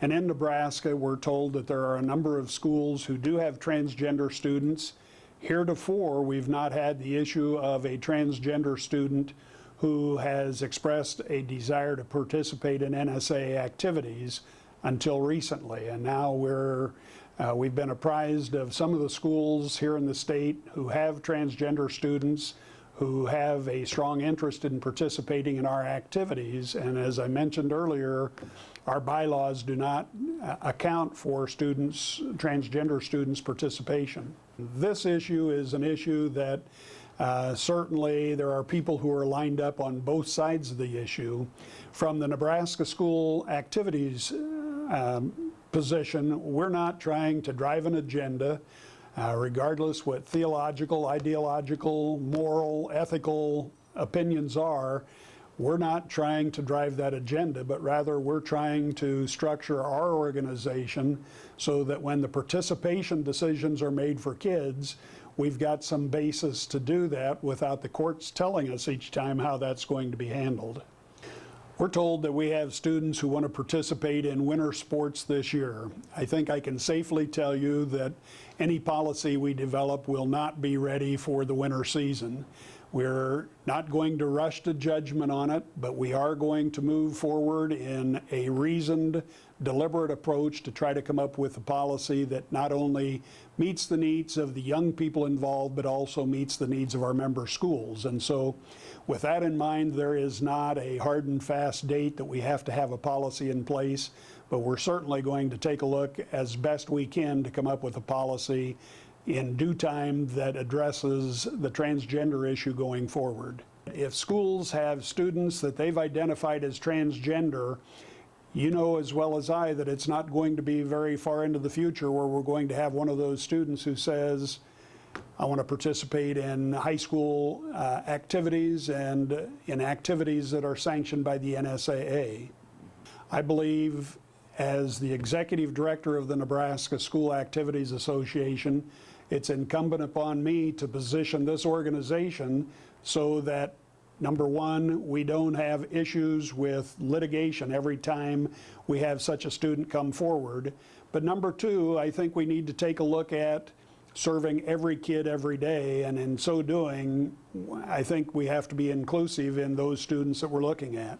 And in Nebraska, we're told that there are a number of schools who do have transgender students. Heretofore, we've not had the issue of a transgender student who has expressed a desire to participate in NSAA activities until recently. And now we've been apprised of some of the schools here in the state who have transgender students who have a strong interest in participating in our activities. And as I mentioned earlier, our bylaws do not account for transgender students' participation. This issue is an issue that certainly there are people who are lined up on both sides of the issue. From the Nebraska school activities position, we're not trying to drive an agenda, regardless what theological, ideological, moral, ethical opinions are. We're not trying to drive that agenda, but rather we're trying to structure our organization so that when the participation decisions are made for kids, we've got some basis to do that without the courts telling us each time how that's going to be handled. We're told that we have students who want to participate in winter sports this year. I think I can safely tell you that any policy we develop will not be ready for the winter season. We're not going to rush to judgment on it, but we are going to move forward in a reasoned, deliberate approach to try to come up with a policy that not only meets the needs of the young people involved, but also meets the needs of our member schools. And so with that in mind, there is not a hard and fast date that we have to have a policy in place, but we're certainly going to take a look as best we can to come up with a policy in due time that addresses the transgender issue going forward. If schools have students that they've identified as transgender, you know as well as I that it's not going to be very far into the future where we're going to have one of those students who says, I want to participate in high school activities and in activities that are sanctioned by the NSAA. I believe, as the executive director of the Nebraska School Activities Association, it's incumbent upon me to position this organization so that, number one, we don't have issues with litigation every time we have such a student come forward. But number two, I think we need to take a look at serving every kid every day, and in so doing, I think we have to be inclusive in those students that we're looking at.